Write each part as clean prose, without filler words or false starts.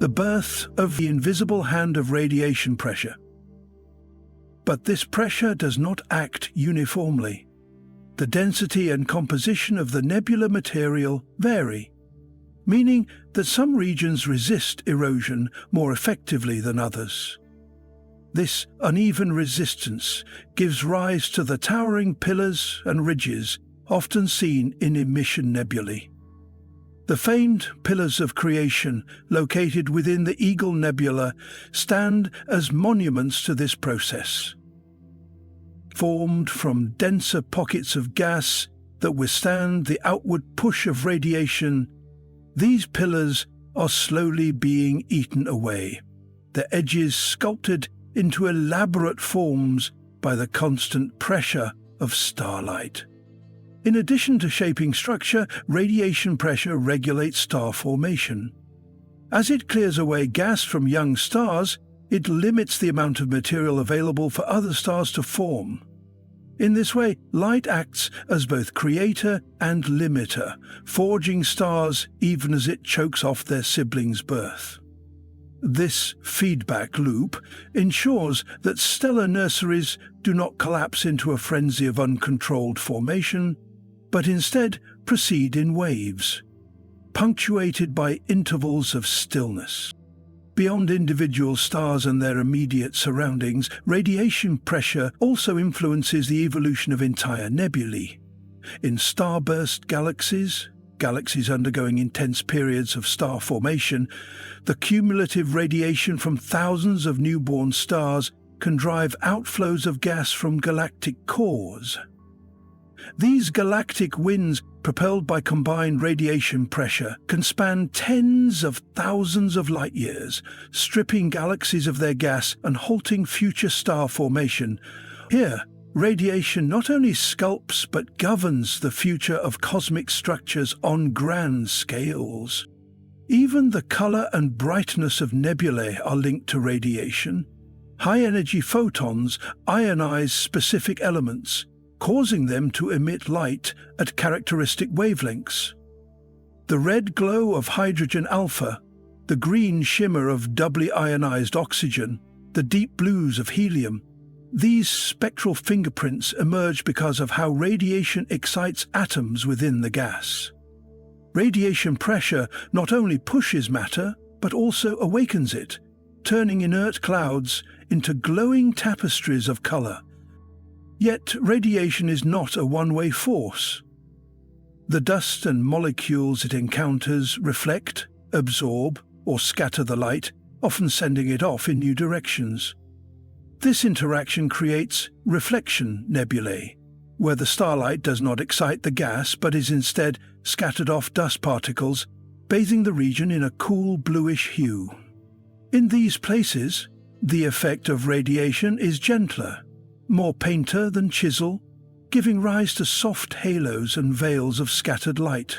the birth of the invisible hand of radiation pressure. But this pressure does not act uniformly. The density and composition of the nebular material vary, meaning that some regions resist erosion more effectively than others. This uneven resistance gives rise to the towering pillars and ridges often seen in emission nebulae. The famed pillars of creation located within the Eagle Nebula stand as monuments to this process. Formed from denser pockets of gas that withstand the outward push of radiation, these pillars are slowly being eaten away, their edges sculpted into elaborate forms by the constant pressure of starlight. In addition to shaping structure, radiation pressure regulates star formation. As it clears away gas from young stars, it limits the amount of material available for other stars to form. In this way, light acts as both creator and limiter, forging stars even as it chokes off their siblings' birth. This feedback loop ensures that stellar nurseries do not collapse into a frenzy of uncontrolled formation, but instead proceed in waves, punctuated by intervals of stillness. Beyond individual stars and their immediate surroundings, radiation pressure also influences the evolution of entire nebulae. In starburst galaxies undergoing intense periods of star formation, the cumulative radiation from thousands of newborn stars can drive outflows of gas from galactic cores. These galactic winds, propelled by combined radiation pressure, can span tens of thousands of light years, stripping galaxies of their gas and halting future star formation. Here, radiation not only sculpts but governs the future of cosmic structures on grand scales. Even the color and brightness of nebulae are linked to radiation. High-energy photons ionize specific elements, causing them to emit light at characteristic wavelengths. The red glow of hydrogen alpha, the green shimmer of doubly ionized oxygen, the deep blues of helium, these spectral fingerprints emerge because of how radiation excites atoms within the gas. Radiation pressure not only pushes matter, but also awakens it, turning inert clouds into glowing tapestries of color. Yet radiation is not a one-way force. The dust and molecules it encounters reflect, absorb, or scatter the light, often sending it off in new directions. This interaction creates reflection nebulae, where the starlight does not excite the gas but is instead scattered off dust particles, bathing the region in a cool bluish hue. In these places, the effect of radiation is gentler, more painter than chisel, giving rise to soft halos and veils of scattered light.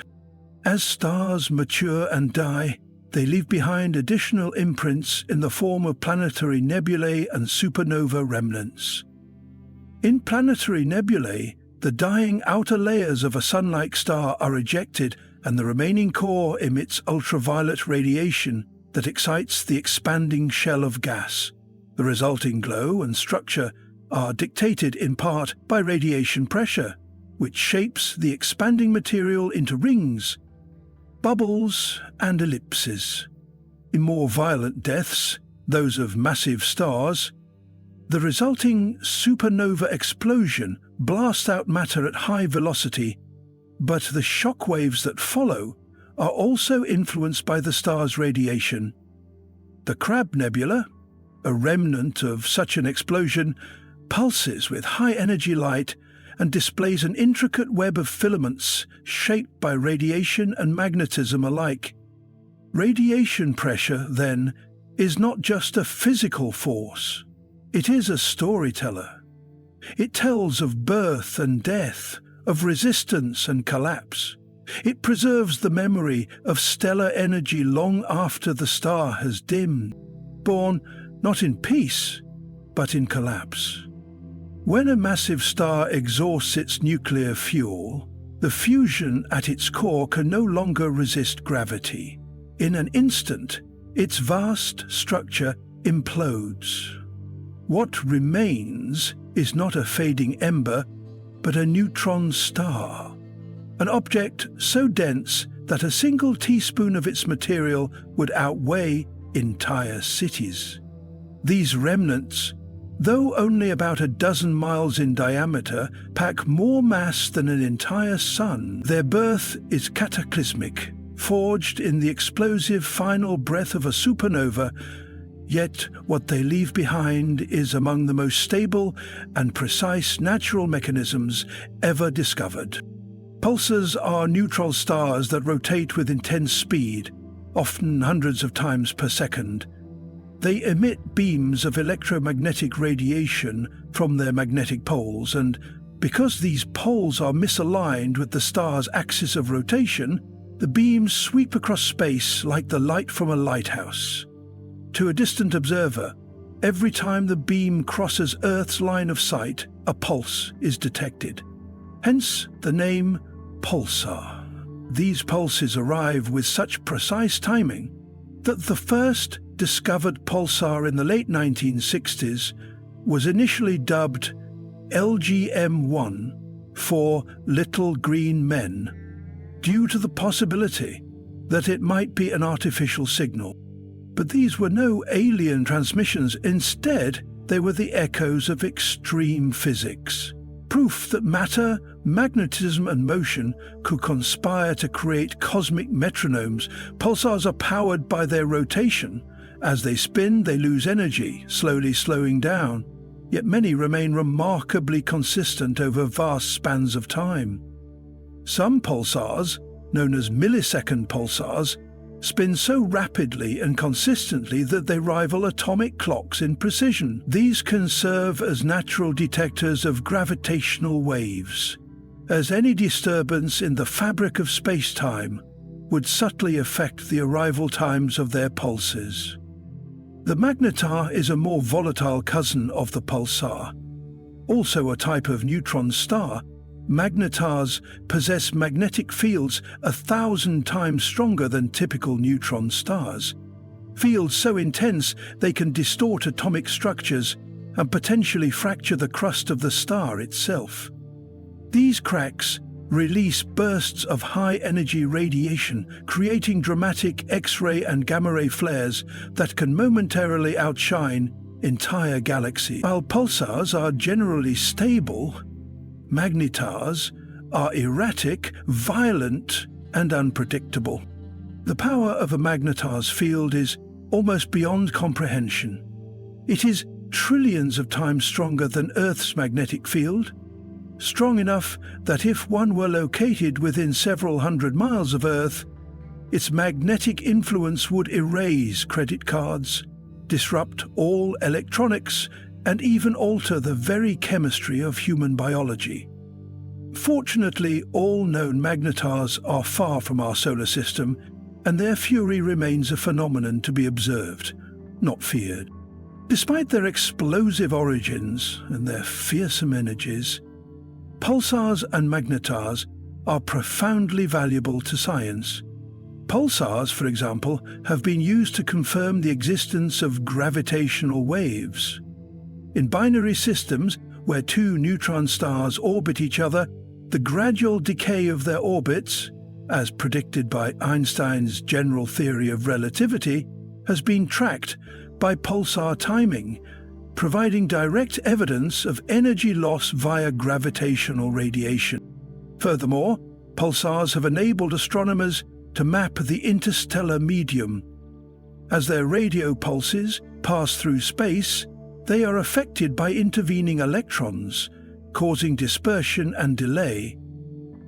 As stars mature and die, they leave behind additional imprints in the form of planetary nebulae and supernova remnants. In planetary nebulae, the dying outer layers of a sun-like star are ejected and the remaining core emits ultraviolet radiation that excites the expanding shell of gas. The resulting glow and structure are dictated in part by radiation pressure, which shapes the expanding material into rings, bubbles, and ellipses. In more violent deaths, those of massive stars, the resulting supernova explosion blasts out matter at high velocity, but the shock waves that follow are also influenced by the star's radiation. The Crab Nebula, a remnant of such an explosion, pulses with high-energy light and displays an intricate web of filaments shaped by radiation and magnetism alike. Radiation pressure, then, is not just a physical force. It is a storyteller. It tells of birth and death, of resistance and collapse. It preserves the memory of stellar energy long after the star has dimmed, born not in peace, but in collapse. When a massive star exhausts its nuclear fuel, the fusion at its core can no longer resist gravity. In an instant, its vast structure implodes. What remains is not a fading ember, but a neutron star, an object so dense that a single teaspoon of its material would outweigh entire cities. These remnants, though only about a dozen miles in diameter, pack more mass than an entire sun. Their birth is cataclysmic, forged in the explosive final breath of a supernova, yet what they leave behind is among the most stable and precise natural mechanisms ever discovered. Pulsars are neutral stars that rotate with intense speed, often hundreds of times per second. They emit beams of electromagnetic radiation from their magnetic poles, and because these poles are misaligned with the star's axis of rotation, the beams sweep across space like the light from a lighthouse. To a distant observer, every time the beam crosses Earth's line of sight, a pulse is detected. Hence the name pulsar. These pulses arrive with such precise timing that the first discovered pulsar in the late 1960s was initially dubbed LGM-1 for Little Green Men, due to the possibility that it might be an artificial signal. But these were no alien transmissions. Instead, they were the echoes of extreme physics. Proof that matter, magnetism and motion could conspire to create cosmic metronomes. Pulsars are powered by their rotation. As they spin, they lose energy, slowly slowing down. Yet many remain remarkably consistent over vast spans of time. Some pulsars, known as millisecond pulsars, spin so rapidly and consistently that they rival atomic clocks in precision. These can serve as natural detectors of gravitational waves, as any disturbance in the fabric of space-time would subtly affect the arrival times of their pulses. The magnetar is a more volatile cousin of the pulsar. Also a type of neutron star, magnetars possess magnetic fields 1,000 times stronger than typical neutron stars. Fields so intense they can distort atomic structures and potentially fracture the crust of the star itself. These cracks release bursts of high-energy radiation, creating dramatic X-ray and gamma-ray flares that can momentarily outshine entire galaxies. While pulsars are generally stable, magnetars are erratic, violent, and unpredictable. The power of a magnetar's field is almost beyond comprehension. It is trillions of times stronger than Earth's magnetic field, strong enough that if one were located within several hundred miles of Earth, its magnetic influence would erase credit cards, disrupt all electronics, and even alter the very chemistry of human biology. Fortunately, all known magnetars are far from our solar system, and their fury remains a phenomenon to be observed, not feared. Despite their explosive origins and their fearsome energies, pulsars and magnetars are profoundly valuable to science. Pulsars, for example, have been used to confirm the existence of gravitational waves. In binary systems, where two neutron stars orbit each other, the gradual decay of their orbits, as predicted by Einstein's general theory of relativity, has been tracked by pulsar timing, providing direct evidence of energy loss via gravitational radiation. Furthermore, pulsars have enabled astronomers to map the interstellar medium. As their radio pulses pass through space, they are affected by intervening electrons, causing dispersion and delay.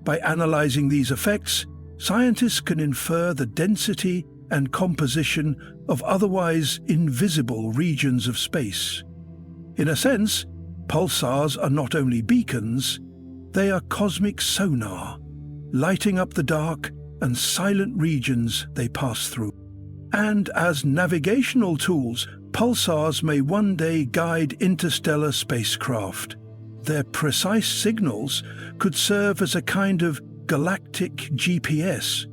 By analyzing these effects, scientists can infer the density and composition of otherwise invisible regions of space. In a sense, pulsars are not only beacons, they are cosmic sonar, lighting up the dark and silent regions they pass through. And as navigational tools, pulsars may one day guide interstellar spacecraft. Their precise signals could serve as a kind of galactic GPS,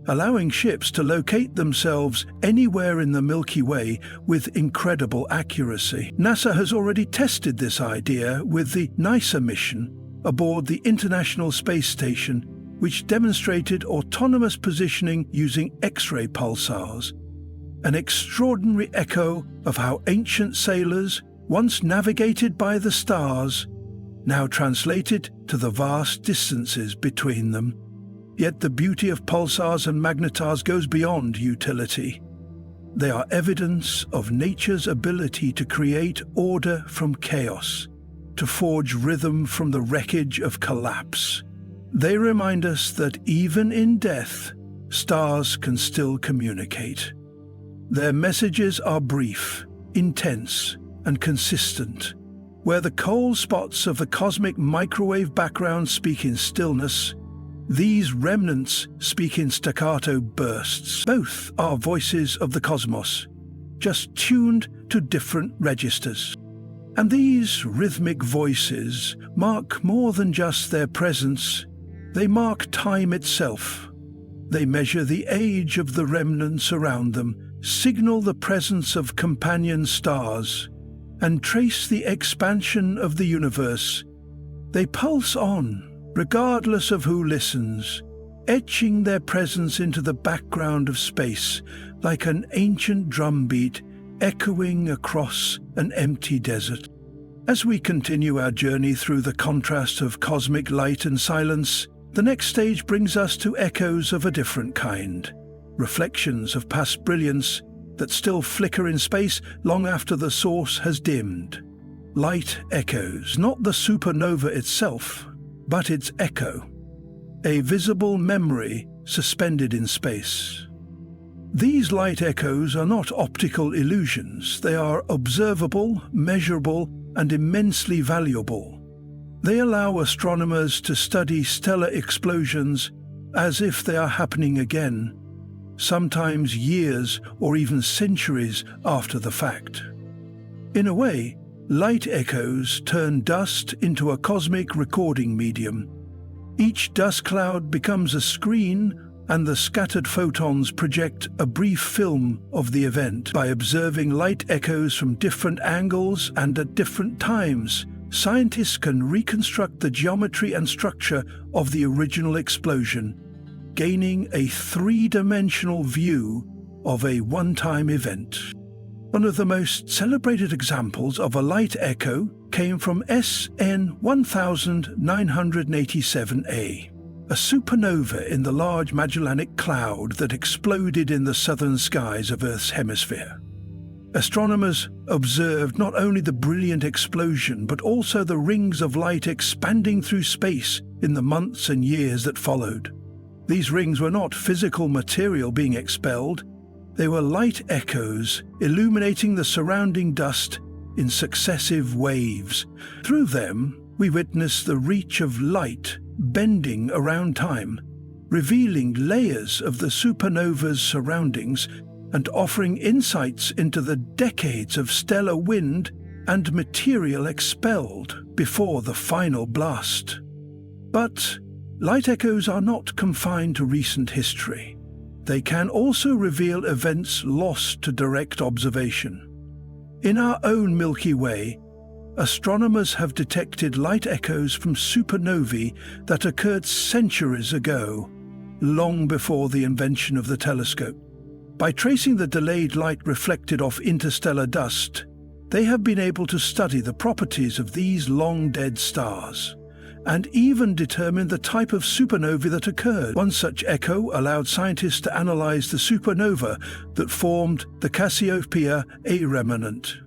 allowing ships to locate themselves anywhere in the Milky Way with incredible accuracy. NASA has already tested this idea with the NISA mission aboard the International Space Station, which demonstrated autonomous positioning using X-ray pulsars, an extraordinary echo of how ancient sailors, once navigated by the stars, now translated to the vast distances between them. Yet the beauty of pulsars and magnetars goes beyond utility. They are evidence of nature's ability to create order from chaos, to forge rhythm from the wreckage of collapse. They remind us that even in death, stars can still communicate. Their messages are brief, intense, and consistent. Where the cold spots of the cosmic microwave background speak in stillness, these remnants speak in staccato bursts. Both are voices of the cosmos, just tuned to different registers. And these rhythmic voices mark more than just their presence. They mark time itself. They measure the age of the remnants around them, signal the presence of companion stars, and trace the expansion of the universe. They pulse on, regardless of who listens, etching their presence into the background of space like an ancient drumbeat echoing across an empty desert. As we continue our journey through the contrast of cosmic light and silence, the next stage brings us to echoes of a different kind, reflections of past brilliance that still flicker in space long after the source has dimmed. Light echoes, not the supernova itself, but its echo, a visible memory suspended in space. These light echoes are not optical illusions. They are observable, measurable, and immensely valuable. They allow astronomers to study stellar explosions as if they are happening again, sometimes years or even centuries after the fact. In a way, light echoes turn dust into a cosmic recording medium. Each dust cloud becomes a screen, and the scattered photons project a brief film of the event. By observing light echoes from different angles and at different times, scientists can reconstruct the geometry and structure of the original explosion, gaining a three-dimensional view of a one-time event. One of the most celebrated examples of a light echo came from SN 1987A, a supernova in the Large Magellanic Cloud that exploded in the southern skies of Earth's hemisphere. Astronomers observed not only the brilliant explosion but also the rings of light expanding through space in the months and years that followed. These rings were not physical material being expelled. They were light echoes illuminating the surrounding dust in successive waves. Through them, we witness the reach of light bending around time, revealing layers of the supernova's surroundings and offering insights into the decades of stellar wind and material expelled before the final blast. But light echoes are not confined to recent history. They can also reveal events lost to direct observation. In our own Milky Way, astronomers have detected light echoes from supernovae that occurred centuries ago, long before the invention of the telescope. By tracing the delayed light reflected off interstellar dust, they have been able to study the properties of these long-dead stars, and even determine the type of supernova that occurred. One such echo allowed scientists to analyze the supernova that formed the Cassiopeia A remnant,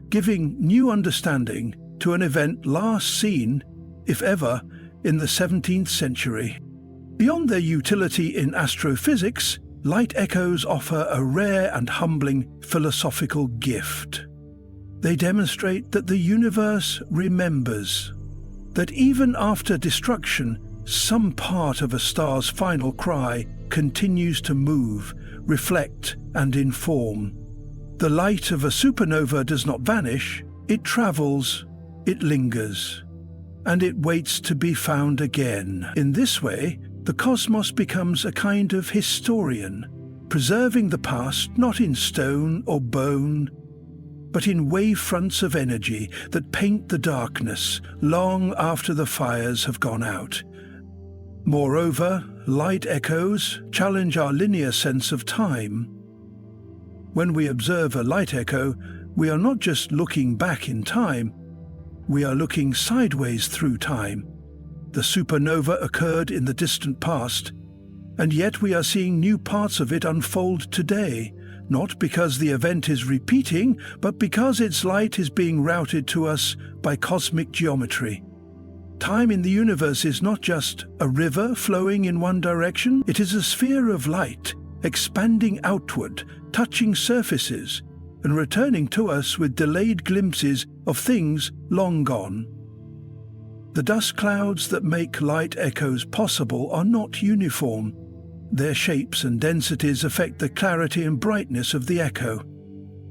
giving new understanding to an event last seen, if ever, in the 17th century. Beyond their utility in astrophysics, light echoes offer a rare and humbling philosophical gift. They demonstrate that the universe remembers, that even after destruction, some part of a star's final cry continues to move, reflect, and inform. The light of a supernova does not vanish, it travels, it lingers, and it waits to be found again. In this way, The cosmos becomes a kind of historian, preserving the past not in stone or bone, but in wavefronts of energy that paint the darkness long after the fires have gone out. Moreover, light echoes challenge our linear sense of time. When we observe a light echo, we are not just looking back in time, we are looking sideways through time. The supernova occurred in the distant past, and yet we are seeing new parts of it unfold today, not because the event is repeating, but because its light is being routed to us by cosmic geometry. Time in the universe is not just a river flowing in one direction, it is a sphere of light, expanding outward, touching surfaces, and returning to us with delayed glimpses of things long gone. The dust clouds that make light echoes possible are not uniform. Their shapes and densities affect the clarity and brightness of the echo.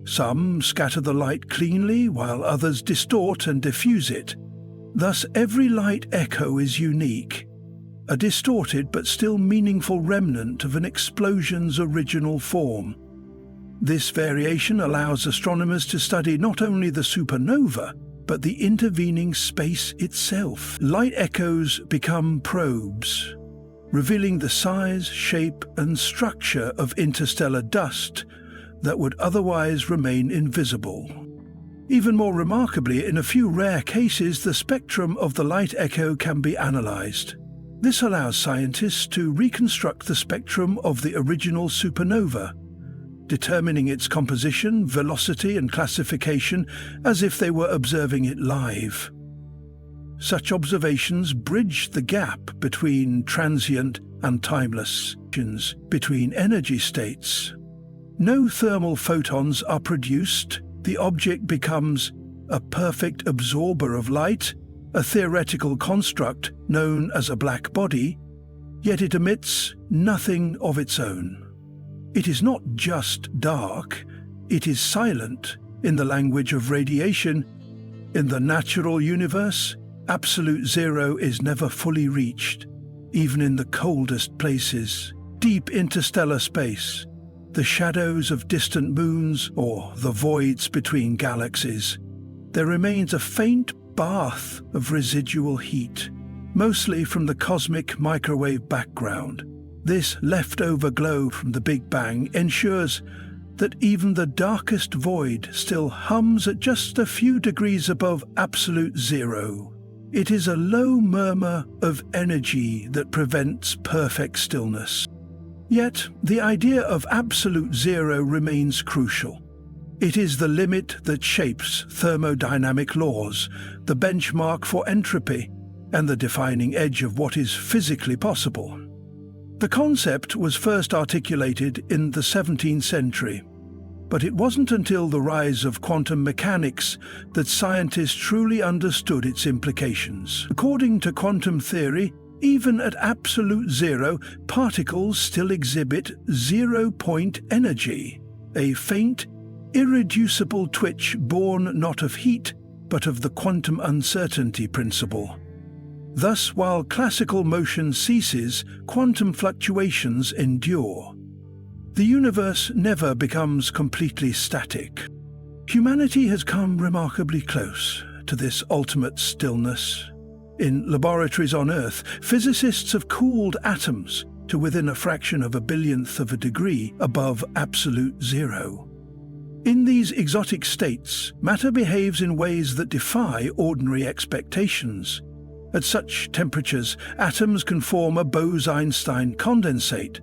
Some scatter the light cleanly, while others distort and diffuse it. Thus, every light echo is unique, a distorted but still meaningful remnant of an explosion's original form. This variation allows astronomers to study not only the supernova, but the intervening space itself. Light echoes become probes, revealing the size, shape, and structure of interstellar dust that would otherwise remain invisible. Even more remarkably, in a few rare cases, the spectrum of the light echo can be analyzed. This allows scientists to reconstruct the spectrum of the original supernova, determining its composition, velocity, and classification as if they were observing it live. Such observations bridge the gap between transient and timeless, between energy states. No thermal photons are produced. The object becomes a perfect absorber of light, a theoretical construct known as a black body, yet it emits nothing of its own. It is not just dark, it is silent. In the language of radiation, in the natural universe, absolute zero is never fully reached, even in the coldest places. Deep interstellar space, the shadows of distant moons or the voids between galaxies, there remains a faint bath of residual heat, mostly from the cosmic microwave background. This leftover glow from the Big Bang ensures that even the darkest void still hums at just a few degrees above absolute zero. It is a low murmur of energy that prevents perfect stillness. Yet, the idea of absolute zero remains crucial. It is the limit that shapes thermodynamic laws, the benchmark for entropy, and the defining edge of what is physically possible. The concept was first articulated in the 17th century, but it wasn't until the rise of quantum mechanics that scientists truly understood its implications. According to quantum theory, even at absolute zero, particles still exhibit zero-point energy, a faint, irreducible twitch born not of heat, but of the quantum uncertainty principle. Thus, while classical motion ceases, quantum fluctuations endure. The universe never becomes completely static. Humanity has come remarkably close to this ultimate stillness. In laboratories on Earth, physicists have cooled atoms to within a fraction of a billionth of a degree above absolute zero. In these exotic states, matter behaves in ways that defy ordinary expectations. At such temperatures, atoms can form a Bose-Einstein condensate,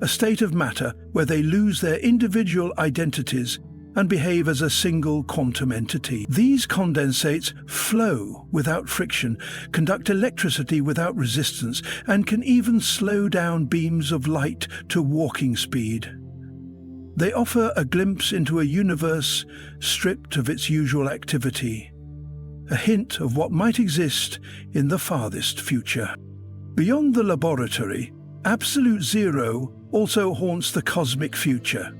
a state of matter where they lose their individual identities and behave as a single quantum entity. These condensates flow without friction, conduct electricity without resistance, and can even slow down beams of light to walking speed. They offer a glimpse into a universe stripped of its usual activity, a hint of what might exist in the farthest future. Beyond the laboratory, absolute zero also haunts the cosmic future.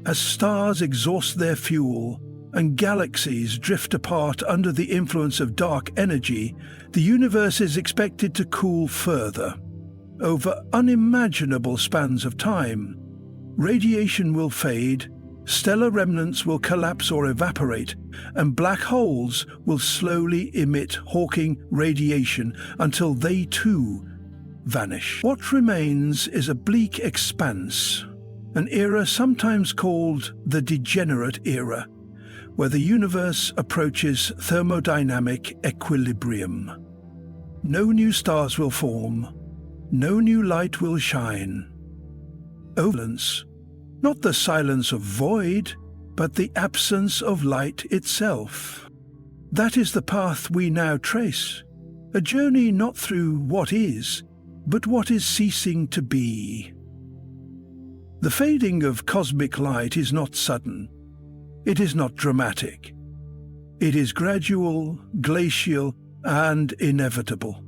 As stars exhaust their fuel and galaxies drift apart under the influence of dark energy, the universe is expected to cool further. over unimaginable spans of time. Radiation will fade, stellar remnants will collapse or evaporate, and black holes will slowly emit Hawking radiation until they too vanish. What remains is a bleak expanse, an era sometimes called the degenerate era, where the universe approaches thermodynamic equilibrium. No new stars will form, no new light will shine. Silence, not the silence of void, but the absence of light itself. That is the path we now trace, a journey not through what is, but what is ceasing to be. The fading of cosmic light is not sudden. It is not dramatic. It is gradual, glacial, and inevitable.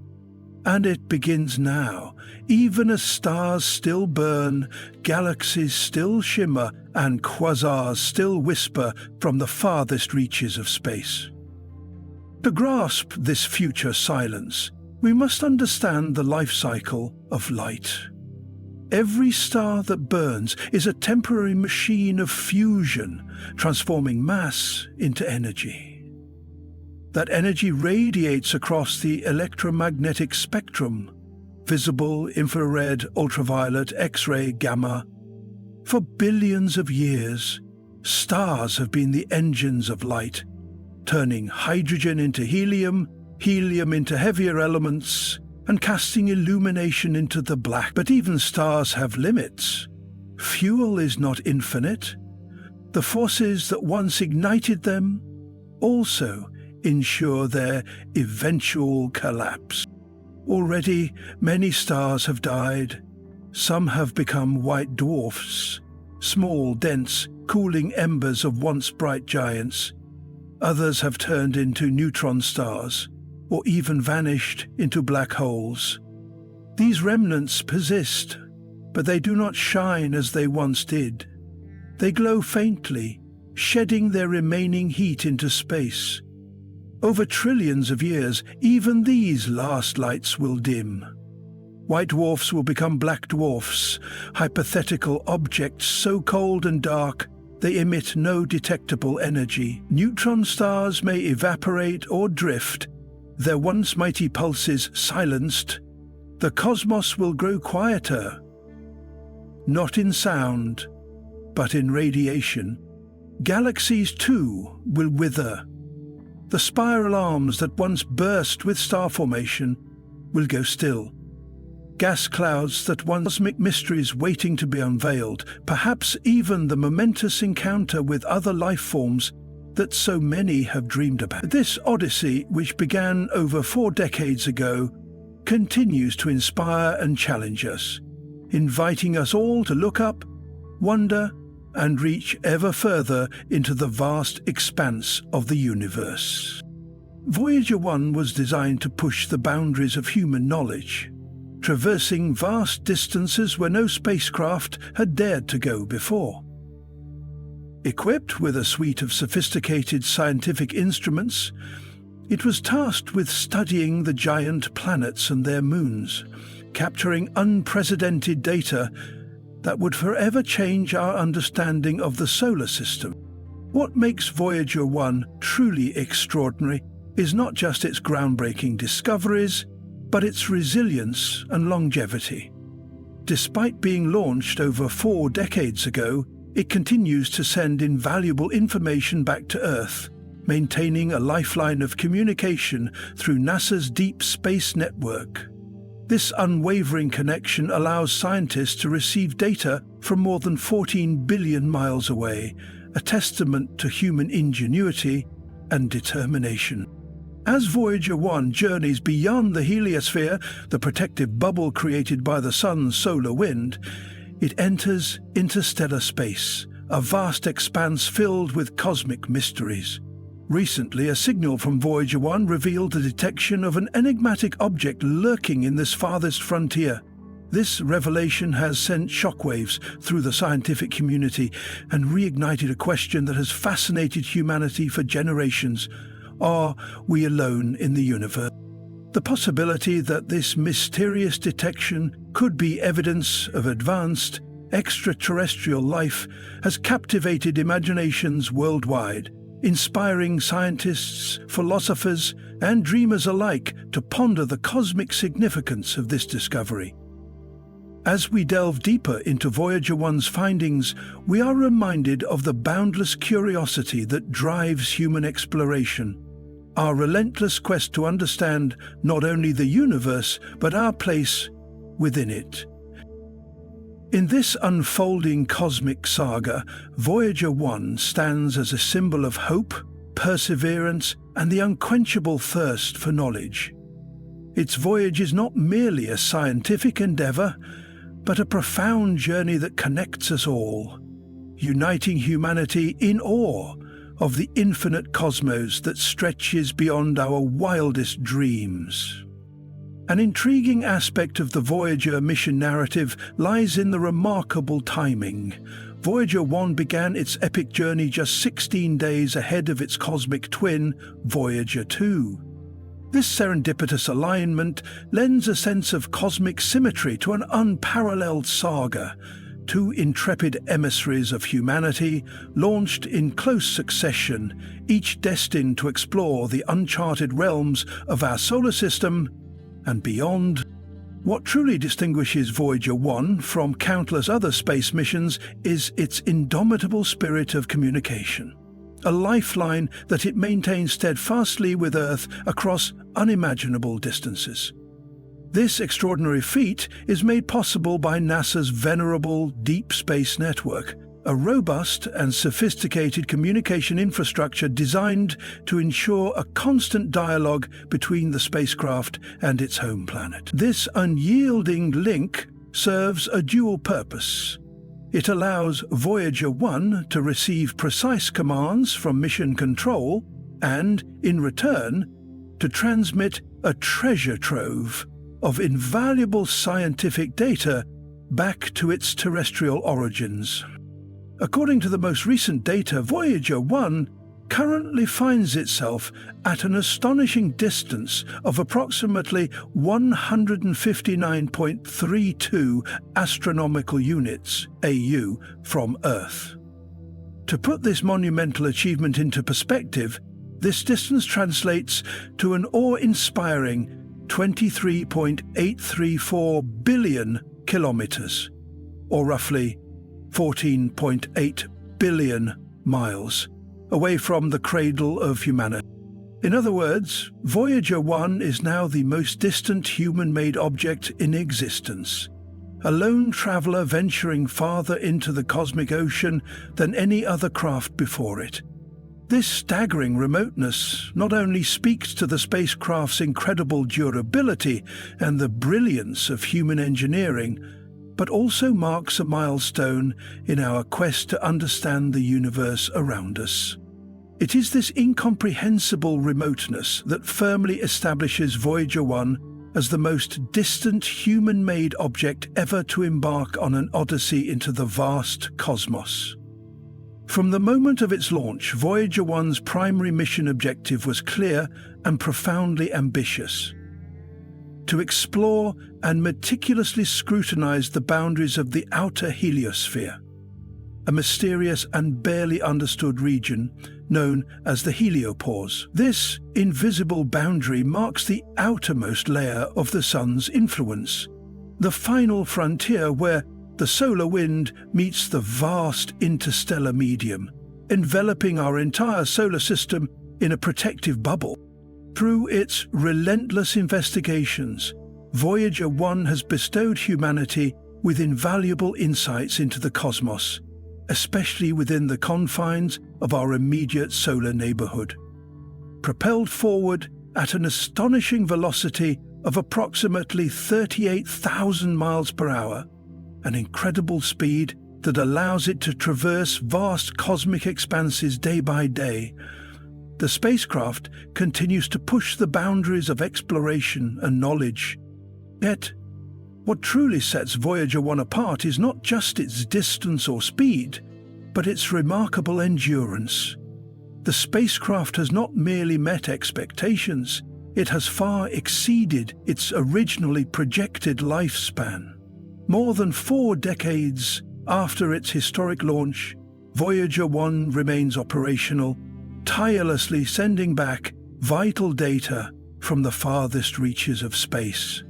And it begins now, even as stars still burn, galaxies still shimmer, and quasars still whisper from the farthest reaches of space. To grasp this future silence, we must understand the life cycle of light. Every star that burns is a temporary machine of fusion, transforming mass into energy. That energy radiates across the electromagnetic spectrum: visible, infrared, ultraviolet, X-ray, gamma. For billions of years, stars have been the engines of light, turning hydrogen into helium, helium into heavier elements, and casting illumination into the black. But even stars have limits. Fuel is not infinite. The forces that once ignited them also ensure their eventual collapse. Already, many stars have died. Some have become white dwarfs, small, dense, cooling embers of once bright giants. Others have turned into neutron stars, or even vanished into black holes. These remnants persist, but they do not shine as they once did. They glow faintly, shedding their remaining heat into space. Over trillions of years, even these last lights will dim. White dwarfs will become black dwarfs, hypothetical objects so cold and dark they emit no detectable energy. Neutron stars may evaporate or drift, their once mighty pulses silenced. The cosmos will grow quieter, not in sound, but in radiation. Galaxies too will wither. The spiral arms that once burst with star formation will go still. Gas clouds that once cosmic mysteries waiting to be unveiled, perhaps even the momentous encounter with other life forms that so many have dreamed about. This odyssey, which began over 4 decades ago, continues to inspire and challenge us, inviting us all to look up, wonder, and reach ever further into the vast expanse of the universe. Voyager 1 was designed to push the boundaries of human knowledge, traversing vast distances where no spacecraft had dared to go before. Equipped with a suite of sophisticated scientific instruments, it was tasked with studying the giant planets and their moons, capturing unprecedented data that would forever change our understanding of the solar system. What makes Voyager 1 truly extraordinary is not just its groundbreaking discoveries, but its resilience and longevity. Despite being launched over 4 decades ago, it continues to send invaluable information back to Earth, maintaining a lifeline of communication through NASA's Deep Space Network. This unwavering connection allows scientists to receive data from more than 14 billion miles away, a testament to human ingenuity and determination. As Voyager 1 journeys beyond the heliosphere, the protective bubble created by the sun's solar wind, it enters interstellar space, a vast expanse filled with cosmic mysteries. Recently, a signal from Voyager 1 revealed the detection of an enigmatic object lurking in this farthest frontier. This revelation has sent shockwaves through the scientific community and reignited a question that has fascinated humanity for generations. Are we alone in the universe? The possibility that this mysterious detection could be evidence of advanced extraterrestrial life has captivated imaginations worldwide, inspiring scientists, philosophers, and dreamers alike to ponder the cosmic significance of this discovery. As we delve deeper into Voyager 1's findings, we are reminded of the boundless curiosity that drives human exploration, our relentless quest to understand not only the universe, but our place within it. In this unfolding cosmic saga, Voyager 1 stands as a symbol of hope, perseverance, and the unquenchable thirst for knowledge. Its voyage is not merely a scientific endeavor, but a profound journey that connects us all, uniting humanity in awe of the infinite cosmos that stretches beyond our wildest dreams. An intriguing aspect of the Voyager mission narrative lies in the remarkable timing. Voyager 1 began its epic journey just 16 days ahead of its cosmic twin, Voyager 2. This serendipitous alignment lends a sense of cosmic symmetry to an unparalleled saga. Two intrepid emissaries of humanity, launched in close succession, each destined to explore the uncharted realms of our solar system and beyond. What truly distinguishes Voyager 1 from countless other space missions is its indomitable spirit of communication, a lifeline that it maintains steadfastly with Earth across unimaginable distances. This extraordinary feat is made possible by NASA's venerable Deep Space Network, a robust and sophisticated communication infrastructure designed to ensure a constant dialogue between the spacecraft and its home planet. This unyielding link serves a dual purpose. It allows Voyager 1 to receive precise commands from mission control and, in return, to transmit a treasure trove of invaluable scientific data back to its terrestrial origins. According to the most recent data, Voyager 1 currently finds itself at an astonishing distance of approximately 159.32 astronomical units, AU, from Earth. To put this monumental achievement into perspective, this distance translates to an awe-inspiring 23.834 billion kilometers, or roughly 14.8 billion miles, away from the cradle of humanity. In other words, Voyager 1 is now the most distant human-made object in existence, a lone traveler venturing farther into the cosmic ocean than any other craft before it. This staggering remoteness not only speaks to the spacecraft's incredible durability and the brilliance of human engineering, but also marks a milestone in our quest to understand the universe around us. It is this incomprehensible remoteness that firmly establishes Voyager 1 as the most distant human-made object ever to embark on an odyssey into the vast cosmos. From the moment of its launch, Voyager 1's primary mission objective was clear and profoundly ambitious: to explore and meticulously scrutinize the boundaries of the outer heliosphere, a mysterious and barely understood region known as the heliopause. This invisible boundary marks the outermost layer of the Sun's influence, the final frontier where the solar wind meets the vast interstellar medium, enveloping our entire solar system in a protective bubble. Through its relentless investigations, Voyager 1 has bestowed humanity with invaluable insights into the cosmos, especially within the confines of our immediate solar neighborhood. Propelled forward at an astonishing velocity of approximately 38,000 miles per hour, an incredible speed that allows it to traverse vast cosmic expanses day by day, the spacecraft continues to push the boundaries of exploration and knowledge. Yet, what truly sets Voyager 1 apart is not just its distance or speed, but its remarkable endurance. The spacecraft has not merely met expectations, it has far exceeded its originally projected lifespan. More than 4 decades after its historic launch, Voyager 1 remains operational, tirelessly sending back vital data from the farthest reaches of space.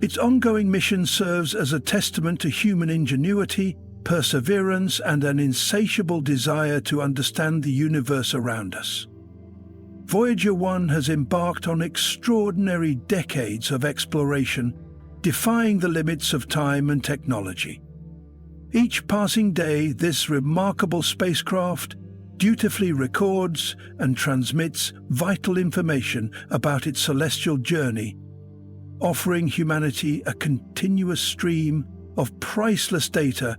Its ongoing mission serves as a testament to human ingenuity, perseverance, and an insatiable desire to understand the universe around us. Voyager 1 has embarked on extraordinary decades of exploration, defying the limits of time and technology. Each passing day, this remarkable spacecraft dutifully records and transmits vital information about its celestial journey, offering humanity a continuous stream of priceless data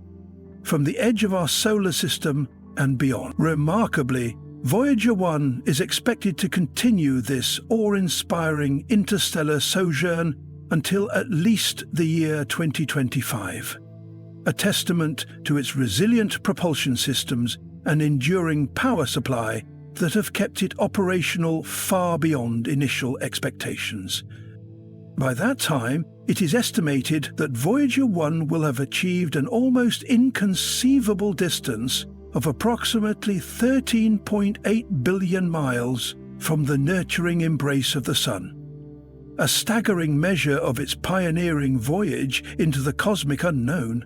from the edge of our solar system and beyond. Remarkably, Voyager 1 is expected to continue this awe-inspiring interstellar sojourn until at least the year 2025, a testament to its resilient propulsion systems and enduring power supply that have kept it operational far beyond initial expectations. By that time, it is estimated that Voyager 1 will have achieved an almost inconceivable distance of approximately 13.8 billion miles from the nurturing embrace of the Sun, a staggering measure of its pioneering voyage into the cosmic unknown.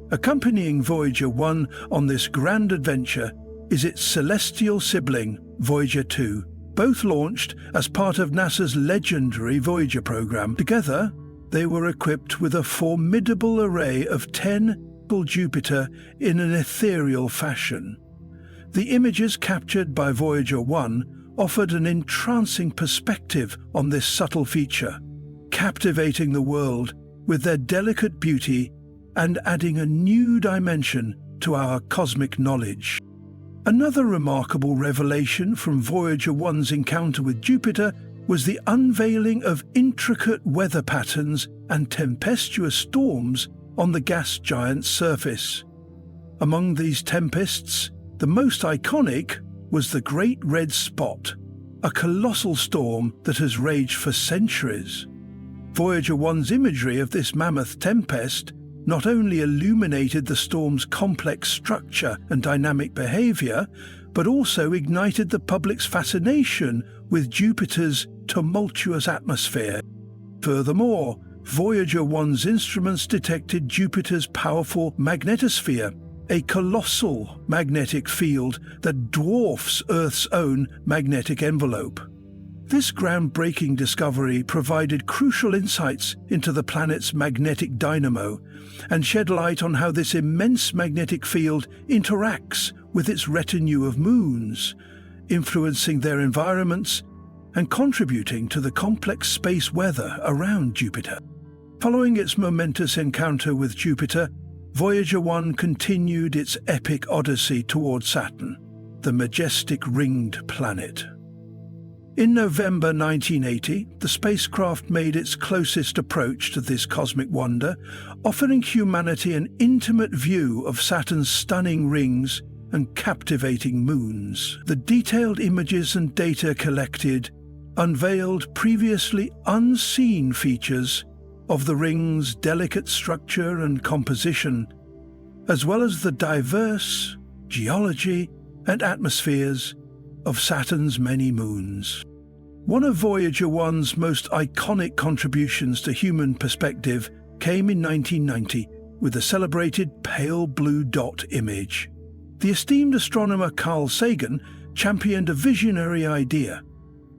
Accompanying Voyager 1 on this grand adventure is its celestial sibling, Voyager 2, both launched as part of NASA's legendary Voyager program. Together, they were equipped with a formidable array of 10 Jupiter in an ethereal fashion. The images captured by Voyager 1 offered an entrancing perspective on this subtle feature, captivating the world with their delicate beauty and adding a new dimension to our cosmic knowledge. Another remarkable revelation from Voyager 1's encounter with Jupiter was the unveiling of intricate weather patterns and tempestuous storms on the gas giant's surface. Among these tempests, the most iconic was the Great Red Spot, a colossal storm that has raged for centuries. Voyager 1's imagery of this mammoth tempest not only illuminated the storm's complex structure and dynamic behavior, but also ignited the public's fascination with Jupiter's tumultuous atmosphere. Furthermore, Voyager 1's instruments detected Jupiter's powerful magnetosphere, a colossal magnetic field that dwarfs Earth's own magnetic envelope. This groundbreaking discovery provided crucial insights into the planet's magnetic dynamo and shed light on how this immense magnetic field interacts with its retinue of moons, influencing their environments and contributing to the complex space weather around Jupiter. Following its momentous encounter with Jupiter, Voyager 1 continued its epic odyssey toward Saturn, the majestic ringed planet. In November 1980, the spacecraft made its closest approach to this cosmic wonder, offering humanity an intimate view of Saturn's stunning rings and captivating moons. The detailed images and data collected unveiled previously unseen features of the ring's delicate structure and composition, as well as the diverse geology and atmospheres of Saturn's many moons. One of Voyager 1's most iconic contributions to human perspective came in 1990 with the celebrated pale blue dot image. The esteemed astronomer Carl Sagan championed a visionary idea.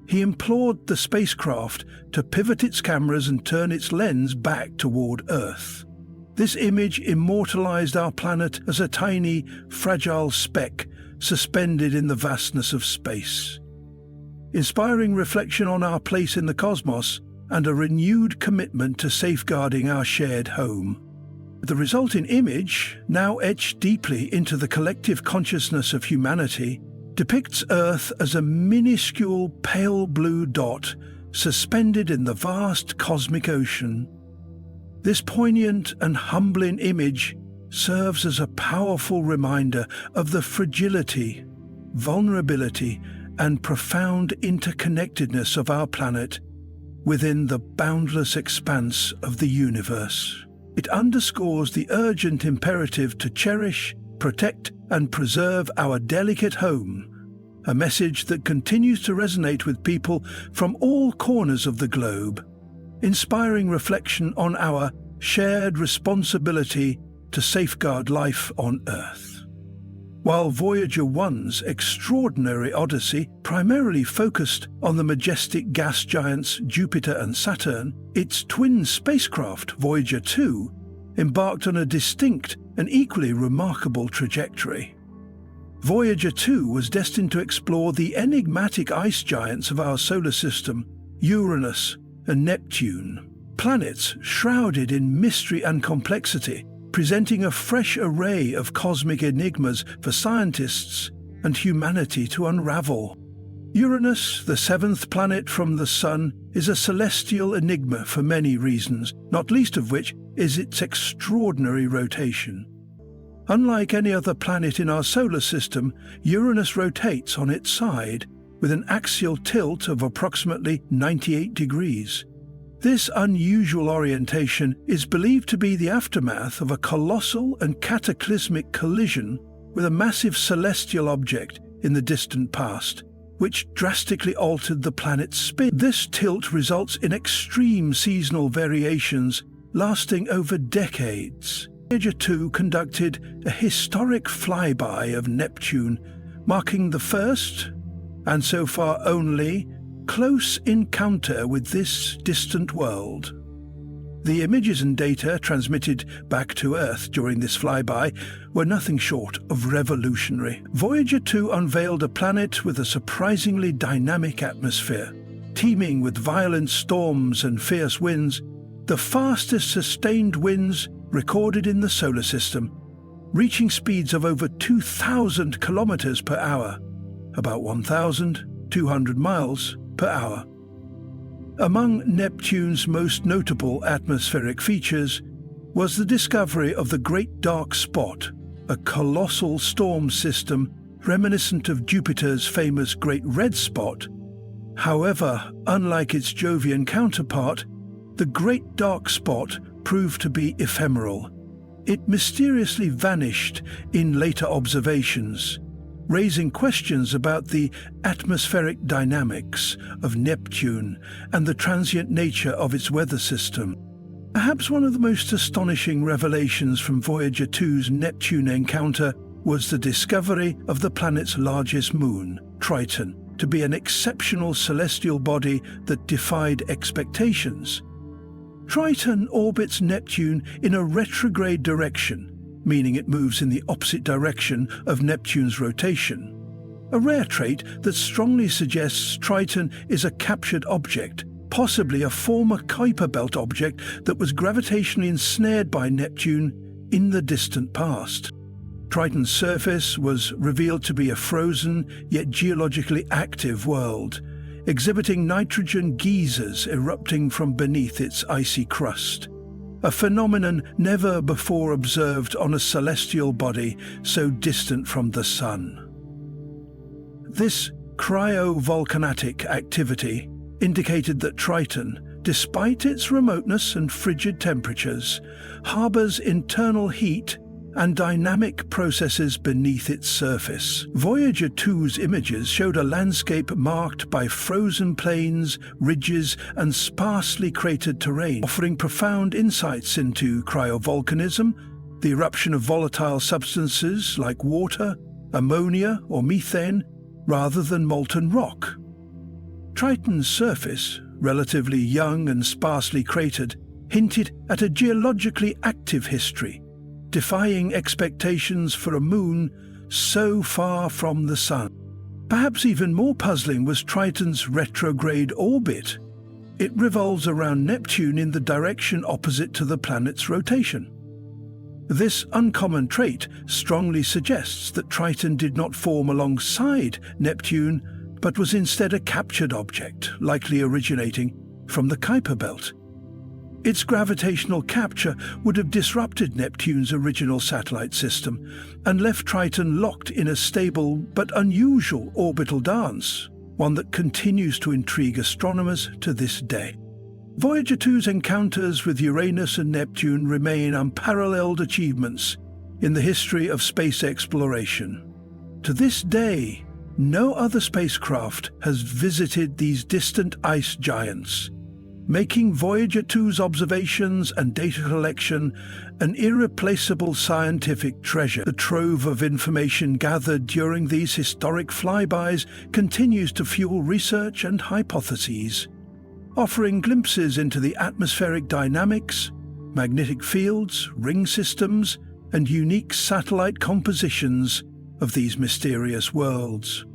He implored the spacecraft to pivot its cameras and turn its lens back toward Earth. This image immortalized our planet as a tiny, fragile speck suspended in the vastness of space, inspiring reflection on our place in the cosmos and a renewed commitment to safeguarding our shared home. The resulting image, now etched deeply into the collective consciousness of humanity, depicts Earth as a minuscule pale blue dot suspended in the vast cosmic ocean. This poignant and humbling image serves as a powerful reminder of the fragility, vulnerability, and profound interconnectedness of our planet within the boundless expanse of the universe. It underscores the urgent imperative to cherish, protect, and preserve our delicate home, a message that continues to resonate with people from all corners of the globe, inspiring reflection on our shared responsibility to safeguard life on Earth. While Voyager 1's extraordinary odyssey primarily focused on the majestic gas giants Jupiter and Saturn, its twin spacecraft, Voyager 2, embarked on a distinct and equally remarkable trajectory. Voyager 2 was destined to explore the enigmatic ice giants of our solar system, Uranus and Neptune, planets shrouded in mystery and complexity, presenting a fresh array of cosmic enigmas for scientists and humanity to unravel. Uranus, the seventh planet from the Sun, is a celestial enigma for many reasons, not least of which is its extraordinary rotation. Unlike any other planet in our solar system, Uranus rotates on its side with an axial tilt of approximately 98 degrees. This unusual orientation is believed to be the aftermath of a colossal and cataclysmic collision with a massive celestial object in the distant past, which drastically altered the planet's spin. This tilt results in extreme seasonal variations lasting over decades. Voyager 2 conducted a historic flyby of Neptune, marking the first, and so far only, close encounter with this distant world. The images and data transmitted back to Earth during this flyby were nothing short of revolutionary. Voyager 2 unveiled a planet with a surprisingly dynamic atmosphere, teeming with violent storms and fierce winds, the fastest sustained winds recorded in the solar system, reaching speeds of over 2,000 kilometers per hour, about 1,200 miles per hour. Among Neptune's most notable atmospheric features was the discovery of the Great Dark Spot, a colossal storm system reminiscent of Jupiter's famous Great Red Spot. However, unlike its Jovian counterpart, the Great Dark Spot proved to be ephemeral. It mysteriously vanished in later observations, raising questions about the atmospheric dynamics of Neptune and the transient nature of its weather system. Perhaps one of the most astonishing revelations from Voyager 2's Neptune encounter was the discovery of the planet's largest moon, Triton, to be an exceptional celestial body that defied expectations. Triton orbits Neptune in a retrograde direction, meaning it moves in the opposite direction of Neptune's rotation, a rare trait that strongly suggests Triton is a captured object, possibly a former Kuiper Belt object that was gravitationally ensnared by Neptune in the distant past. Triton's surface was revealed to be a frozen yet geologically active world, exhibiting nitrogen geysers erupting from beneath its icy crust, a phenomenon never before observed on a celestial body so distant from the Sun. This cryovolcanic activity indicated that Triton, despite its remoteness and frigid temperatures, harbors internal heat and dynamic processes beneath its surface. Voyager 2's images showed a landscape marked by frozen plains, ridges, and sparsely cratered terrain, offering profound insights into cryovolcanism, the eruption of volatile substances like water, ammonia, or methane, rather than molten rock. Triton's surface, relatively young and sparsely cratered, hinted at a geologically active history, defying expectations for a moon so far from the Sun. Perhaps even more puzzling was Triton's retrograde orbit. It revolves around Neptune in the direction opposite to the planet's rotation. This uncommon trait strongly suggests that Triton did not form alongside Neptune, but was instead a captured object, likely originating from the Kuiper Belt. Its gravitational capture would have disrupted Neptune's original satellite system and left Triton locked in a stable but unusual orbital dance, one that continues to intrigue astronomers to this day. Voyager 2's encounters with Uranus and Neptune remain unparalleled achievements in the history of space exploration. To this day, no other spacecraft has visited these distant ice giants, making Voyager 2's observations and data collection an irreplaceable scientific treasure. The trove of information gathered during these historic flybys continues to fuel research and hypotheses, offering glimpses into the atmospheric dynamics, magnetic fields, ring systems, and unique satellite compositions of these mysterious worlds.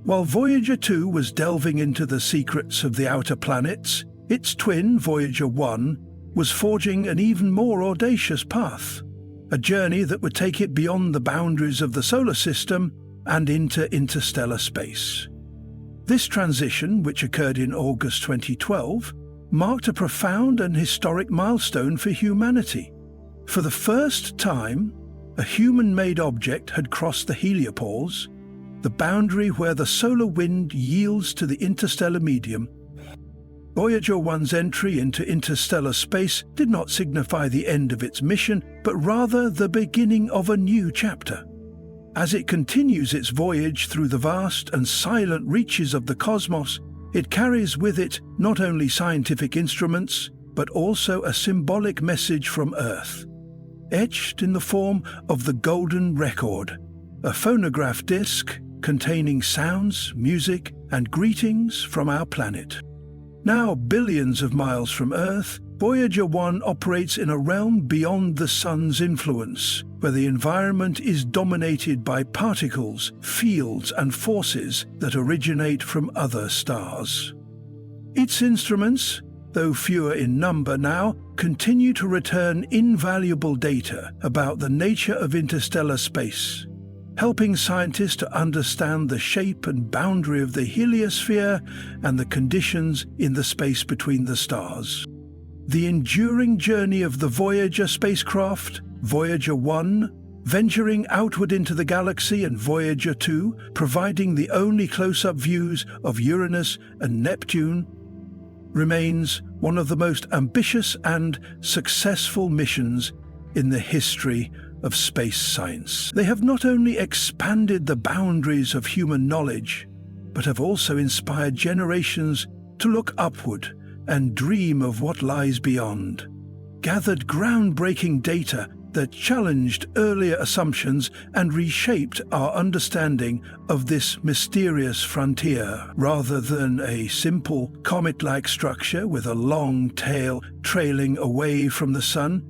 While Voyager 2 was delving into the secrets of the outer planets, its twin, Voyager 1, was forging an even more audacious path, a journey that would take it beyond the boundaries of the solar system and into interstellar space. This transition, which occurred in August 2012, marked a profound and historic milestone for humanity. For the first time, a human-made object had crossed the heliopause, the boundary where the solar wind yields to the interstellar medium. Voyager 1's entry into interstellar space did not signify the end of its mission, but rather the beginning of a new chapter. As it continues its voyage through the vast and silent reaches of the cosmos, it carries with it not only scientific instruments, but also a symbolic message from Earth, etched in the form of the Golden Record, a phonograph disc containing sounds, music, and greetings from our planet. Now billions of miles from Earth, Voyager 1 operates in a realm beyond the Sun's influence, where the environment is dominated by particles, fields, and forces that originate from other stars. Its instruments, though fewer in number now, continue to return invaluable data about the nature of interstellar space, helping scientists to understand the shape and boundary of the heliosphere and the conditions in the space between the stars. The enduring journey of the Voyager spacecraft, Voyager 1, venturing outward into the galaxy, and Voyager 2, providing the only close-up views of Uranus and Neptune, remains one of the most ambitious and successful missions in the history of space science. They have not only expanded the boundaries of human knowledge, but have also inspired generations to look upward and dream of what lies beyond, gathered groundbreaking data that challenged earlier assumptions and reshaped our understanding of this mysterious frontier. Rather than a simple comet-like structure with a long tail trailing away from the Sun,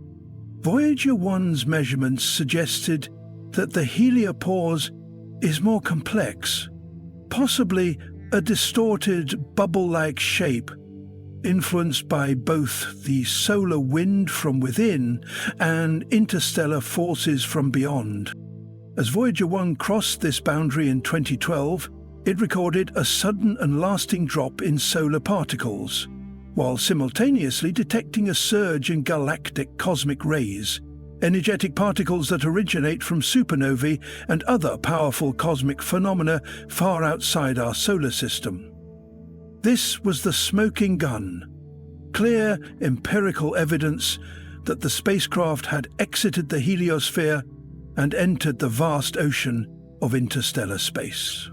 Voyager 1's measurements suggested that the heliopause is more complex, possibly a distorted bubble-like shape influenced by both the solar wind from within and interstellar forces from beyond. As Voyager 1 crossed this boundary in 2012, it recorded a sudden and lasting drop in solar particles, while simultaneously detecting a surge in galactic cosmic rays, energetic particles that originate from supernovae and other powerful cosmic phenomena far outside our solar system. This was the smoking gun, clear empirical evidence that the spacecraft had exited the heliosphere and entered the vast ocean of interstellar space.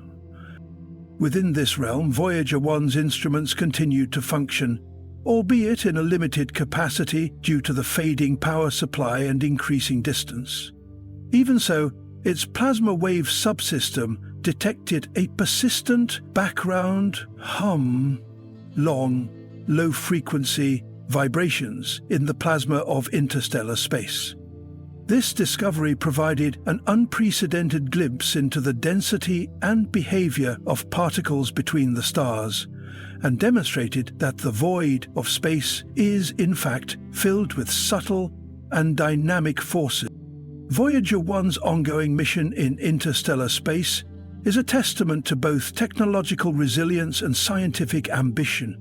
Within this realm, Voyager 1's instruments continued to function, albeit in a limited capacity due to the fading power supply and increasing distance. Even so, its plasma wave subsystem detected a persistent background hum, long, low-frequency vibrations in the plasma of interstellar space. This discovery provided an unprecedented glimpse into the density and behavior of particles between the stars, and demonstrated that the void of space is, in fact, filled with subtle and dynamic forces. Voyager 1's ongoing mission in interstellar space is a testament to both technological resilience and scientific ambition.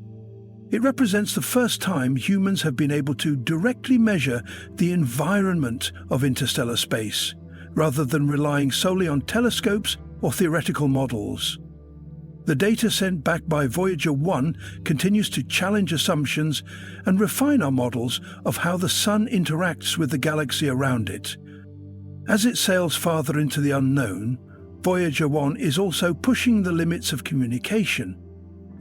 It represents the first time humans have been able to directly measure the environment of interstellar space, rather than relying solely on telescopes or theoretical models. The data sent back by Voyager 1 continues to challenge assumptions and refine our models of how the Sun interacts with the galaxy around it. As it sails farther into the unknown, Voyager 1 is also pushing the limits of communication,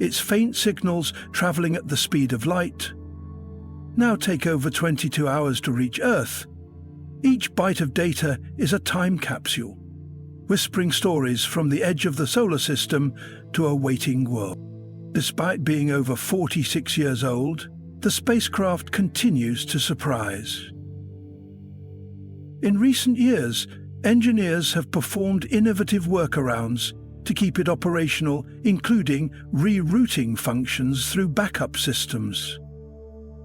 its faint signals travelling at the speed of light now take over 22 hours to reach Earth. Each byte of data is a time capsule, whispering stories from the edge of the solar system to a waiting world. Despite being over 46 years old, the spacecraft continues to surprise. In recent years, engineers have performed innovative workarounds to keep it operational, including rerouting functions through backup systems.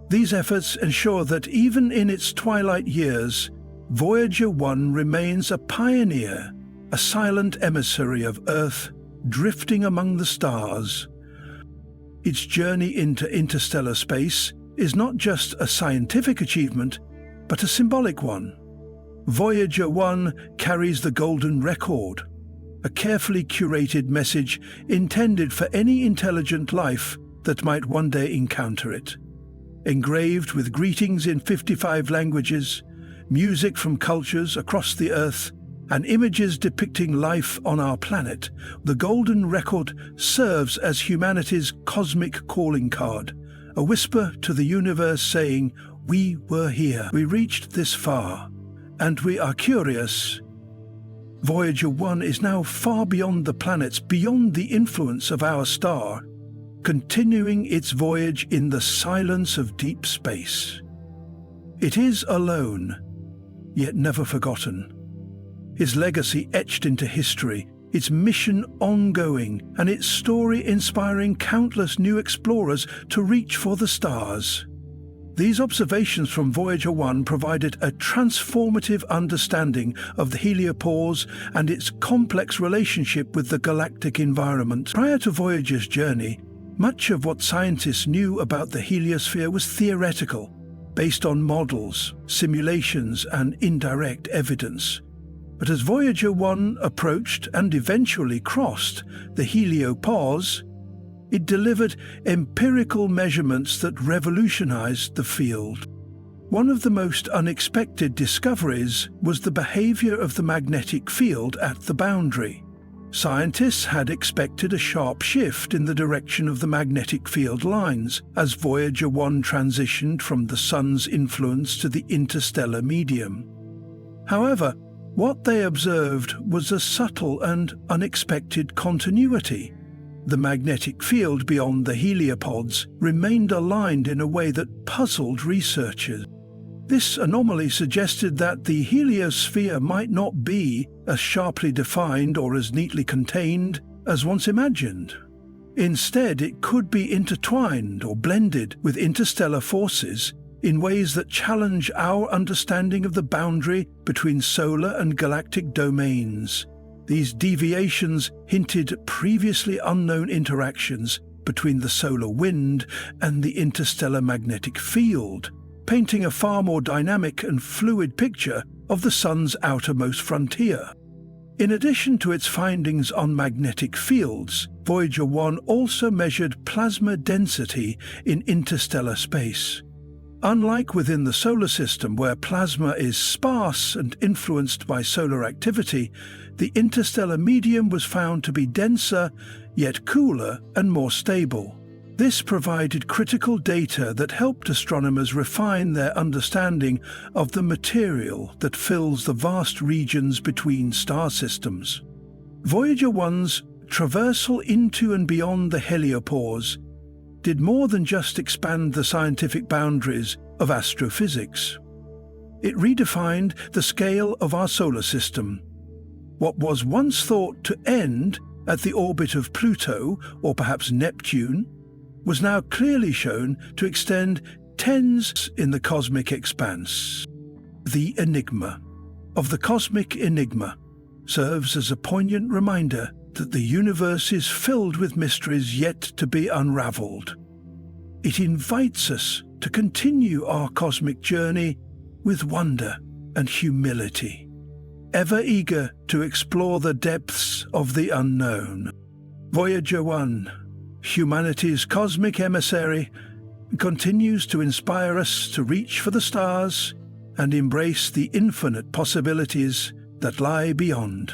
These efforts ensure that even in its twilight years, Voyager 1 remains a pioneer, a silent emissary of Earth, drifting among the stars. Its journey into interstellar space is not just a scientific achievement, but a symbolic one. Voyager 1 carries the golden record, a carefully curated message intended for any intelligent life that might one day encounter it. Engraved with greetings in 55 languages, music from cultures across the Earth, and images depicting life on our planet, the golden record serves as humanity's cosmic calling card, a whisper to the universe saying, "We were here, we reached this far, and we are curious." Voyager 1 is now far beyond the planets, beyond the influence of our star, continuing its voyage in the silence of deep space. It is alone, yet never forgotten. His legacy etched into history, its mission ongoing, and its story inspiring countless new explorers to reach for the stars. These observations from Voyager 1 provided a transformative understanding of the heliopause and its complex relationship with the galactic environment. Prior to Voyager's journey, much of what scientists knew about the heliosphere was theoretical, based on models, simulations, and indirect evidence. But as Voyager 1 approached and eventually crossed the heliopause, it delivered empirical measurements that revolutionized the field. One of the most unexpected discoveries was the behavior of the magnetic field at the boundary. Scientists had expected a sharp shift in the direction of the magnetic field lines as Voyager 1 transitioned from the Sun's influence to the interstellar medium. However, what they observed was a subtle and unexpected continuity. The magnetic field beyond the heliopods remained aligned in a way that puzzled researchers. This anomaly suggested that the heliosphere might not be as sharply defined or as neatly contained as once imagined. Instead, it could be intertwined or blended with interstellar forces in ways that challenge our understanding of the boundary between solar and galactic domains. These deviations hinted at previously unknown interactions between the solar wind and the interstellar magnetic field, painting a far more dynamic and fluid picture of the Sun's outermost frontier. In addition to its findings on magnetic fields, Voyager 1 also measured plasma density in interstellar space. Unlike within the solar system, where plasma is sparse and influenced by solar activity, the interstellar medium was found to be denser, yet cooler and more stable. This provided critical data that helped astronomers refine their understanding of the material that fills the vast regions between star systems. Voyager 1's traversal into and beyond the heliopause did more than just expand the scientific boundaries of astrophysics. It redefined the scale of our solar system. What was once thought to end at the orbit of Pluto, or perhaps Neptune, was now clearly shown to extend tens in the cosmic expanse. The enigma of the cosmic enigma serves as a poignant reminder that the universe is filled with mysteries yet to be unraveled. It invites us to continue our cosmic journey with wonder and humility, ever eager to explore the depths of the unknown. Voyager 1, humanity's cosmic emissary, continues to inspire us to reach for the stars and embrace the infinite possibilities that lie beyond.